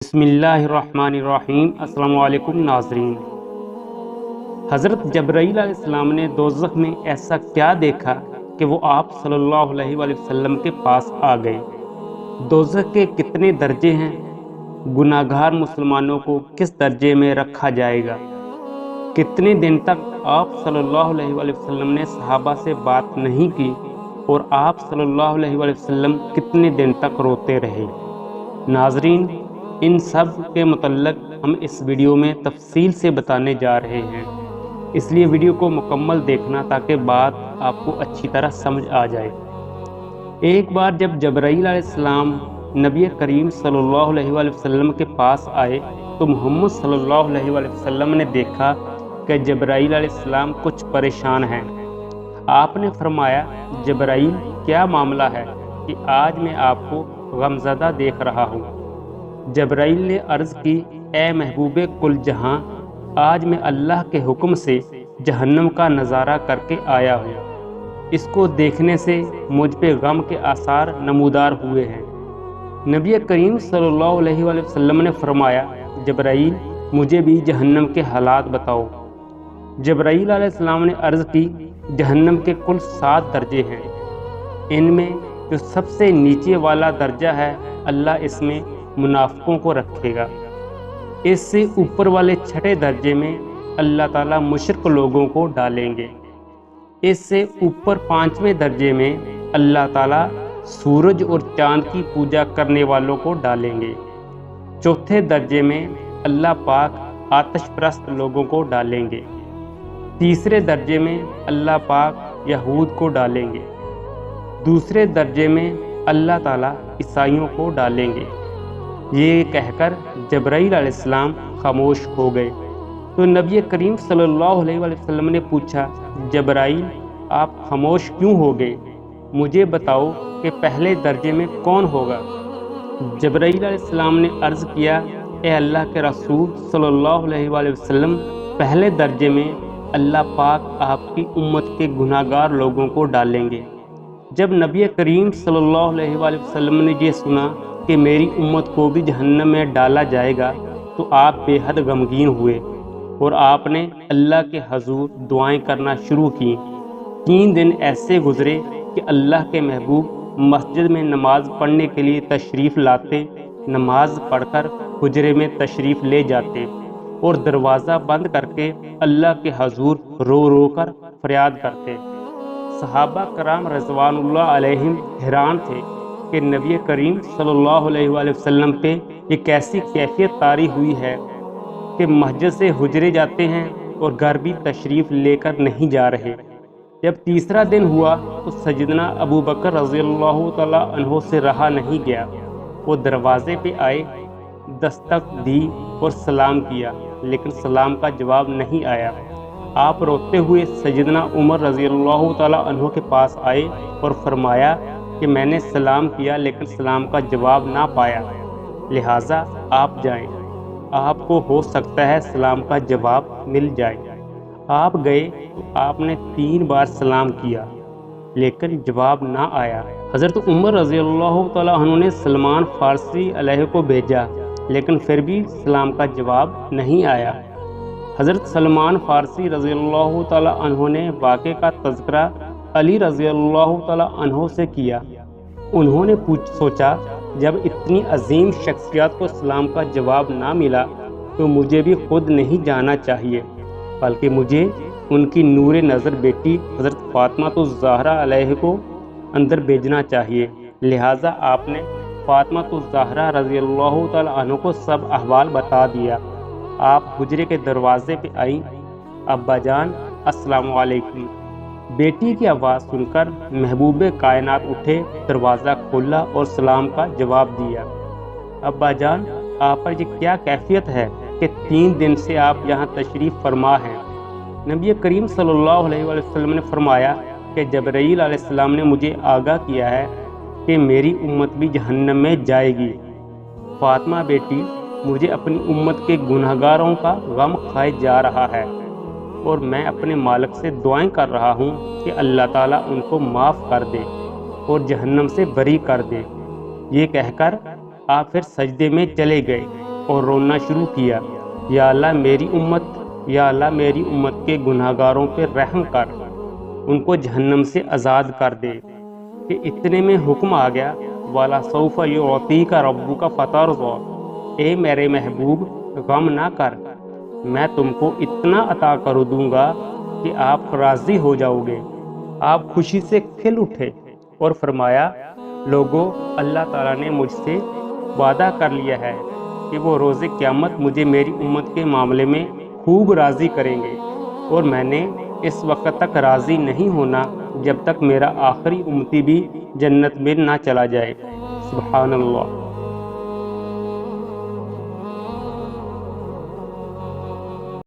بسم اللہ الرحمن الرحیم۔ السلام علیکم ناظرین۔ حضرت جبرائیل علیہ السلام نے دوزخ میں ایسا کیا دیکھا کہ وہ آپ صلی اللہ علیہ وآلہ وسلم کے پاس آ گئے؟ دوزخ کے کتنے درجے ہیں؟ گناہگار مسلمانوں کو کس درجے میں رکھا جائے گا؟ کتنے دن تک آپ صلی اللہ علیہ وآلہ وسلم نے صحابہ سے بات نہیں کی اور آپ صلی اللہ علیہ وآلہ وسلم کتنے دن تک روتے رہے؟ ناظرین، ان سب کے متعلق ہم اس ویڈیو میں تفصیل سے بتانے جا رہے ہیں، اس لیے ویڈیو کو مکمل دیکھنا تاکہ بات آپ کو اچھی طرح سمجھ آ جائے۔ ایک بار جب جبرائیل علیہ السلام نبی کریم صلی اللہ علیہ وآلہ وسلم کے پاس آئے تو محمد صلی اللہ علیہ وآلہ وسلم نے دیکھا کہ جبرائیل علیہ السلام کچھ پریشان ہیں۔ آپ نے فرمایا، جبرائیل کیا معاملہ ہے کہ آج میں آپ کو غمزدہ دیکھ رہا ہوں؟ جبرائیل نے عرض کی، اے محبوب کل جہاں، آج میں اللہ کے حکم سے جہنم کا نظارہ کر کے آیا ہوں۔ اس کو دیکھنے سے مجھ پہ غم کے آثار نمودار ہوئے ہیں۔ نبی کریم صلی اللہ علیہ وآلہ وسلم نے فرمایا، جبرائیل مجھے بھی جہنم کے حالات بتاؤ۔ جبرائیل علیہ السلام نے عرض کی، جہنم کے کل 7 درجے ہیں۔ ان میں جو سب سے نیچے والا درجہ ہے، اللہ اس میں منافقوں کو رکھے گا۔ اس سے اوپر والے 6 درجے میں اللہ تعالیٰ مشرک لوگوں کو ڈالیں گے۔ اس سے اوپر 5ویں درجے میں اللہ تعالیٰ سورج اور چاند کی پوجا کرنے والوں کو ڈالیں گے۔ 4تھے درجے میں اللہ پاک آتش پرست لوگوں کو ڈالیں گے۔ 3سرے درجے میں اللہ پاک یہود کو ڈالیں گے۔ 2سرے درجے میں اللہ تعالیٰ عیسائیوں کو ڈالیں گے۔ یہ کہہ کر جبرائیل علیہ السلام خاموش ہو گئے تو نبی کریم صلی اللہ علیہ وآلہ وسلم نے پوچھا، جبرائیل آپ خاموش کیوں ہو گئے؟ مجھے بتاؤ کہ پہلے درجے میں کون ہوگا؟ جبرائیل علیہ السلام نے عرض کیا، اے اللہ کے رسول صلی اللہ علیہ وآلہ وسلم، پہلے درجے میں اللہ پاک آپ کی امت کے گناہگار لوگوں کو ڈالیں گے۔ جب نبی کریم صلی اللہ علیہ وآلہ وسلم نے یہ سنا کہ میری امت کو بھی جہنم میں ڈالا جائے گا تو آپ بے حد غمگین ہوئے اور آپ نے اللہ کے حضور دعائیں کرنا شروع کی۔ 3 دن ایسے گزرے کہ اللہ کے محبوب مسجد میں نماز پڑھنے کے لیے تشریف لاتے، نماز پڑھ کر حجرے میں تشریف لے جاتے اور دروازہ بند کر کے اللہ کے حضور رو رو کر فریاد کرتے۔ صحابہ کرام رضوان اللہ علیہم حیران تھے کہ نبی کریم صلی اللہ علیہ وآلہ وسلم پہ یہ کیسی کیفیت طاری ہوئی ہے کہ مسجد سے حجرے جاتے ہیں اور گھر بھی تشریف لے کر نہیں جا رہے۔ جب 3سرا دن ہوا تو سیدنا ابو بکر رضی اللہ تعالیٰ عنہ سے رہا نہیں گیا۔ وہ دروازے پہ آئے، دستک دی اور سلام کیا، لیکن سلام کا جواب نہیں آیا۔ آپ روتے ہوئے سیدنا عمر رضی اللہ تعالیٰ عنہ کے پاس آئے اور فرمایا کہ میں نے سلام کیا لیکن سلام کا جواب نہ پایا، لہٰذا آپ جائیں، آپ کو ہو سکتا ہے سلام کا جواب مل جائے۔ آپ گئے تو آپ نے 3 بار سلام کیا لیکن جواب نہ آیا۔ حضرت عمر رضی اللہ تعالیٰ عنہ نے سلمان فارسی علیہ کو بھیجا لیکن پھر بھی سلام کا جواب نہیں آیا۔ حضرت سلمان فارسی رضی اللہ تعالیٰ عنہ نے واقعے کا تذکرہ علی رضی اللہ تعالیٰ عنہ سے کیا۔ انہوں نے سوچا، جب اتنی عظیم شخصیات کو سلام کا جواب نہ ملا تو مجھے بھی خود نہیں جانا چاہیے، بلکہ مجھے ان کی نور نظر بیٹی حضرت فاطمہ الزہرا علیہ کو اندر بھیجنا چاہیے۔ لہٰذا آپ نے فاطمہ الزہرا رضی اللہ تعالیٰ عنہ کو سب احوال بتا دیا۔ آپ حجرے کے دروازے پہ آئیں، ابا جان السلام علیکم۔ بیٹی کی آواز سن کر محبوب کائنات اٹھے، دروازہ کھولا اور سلام کا جواب دیا۔ ابا جان، آپ پر یہ کیا کیفیت ہے کہ 3 دن سے آپ یہاں تشریف فرما ہیں؟ نبی کریم صلی اللہ علیہ وآلہ وسلم نے فرمایا کہ جبرائیل علیہ السلام نے مجھے آگاہ کیا ہے کہ میری امت بھی جہنم میں جائے گی۔ فاطمہ بیٹی، مجھے اپنی امت کے گناہگاروں کا غم کھائے جا رہا ہے اور میں اپنے مالک سے دعائیں کر رہا ہوں کہ اللہ تعالیٰ ان کو معاف کر دے اور جہنم سے بری کر دے۔ یہ کہہ کر آپ پھر سجدے میں چلے گئے۔ اور رونا شروع کیا، یا اللہ میری امت، یا اللہ میری امت کے گناہگاروں پہ رحم کر، ان کو جہنم سے آزاد کر دے۔ کہ اتنے میں حکم آ گیا، والا سوف یعطیک ربک فترضی، اے میرے محبوب غم نہ کر، میں تم کو اتنا عطا کر دوں گا کہ آپ راضی ہو جاؤ گے۔ آپ خوشی سے کھل اٹھے اور فرمایا، لوگوں اللہ تعالیٰ نے مجھ سے وعدہ کر لیا ہے کہ وہ روز قیامت مجھے میری امت کے معاملے میں خوب راضی کریں گے، اور میں نے اس وقت تک راضی نہیں ہونا جب تک میرا آخری امتی بھی جنت میں نہ چلا جائے۔ سبحان اللہ۔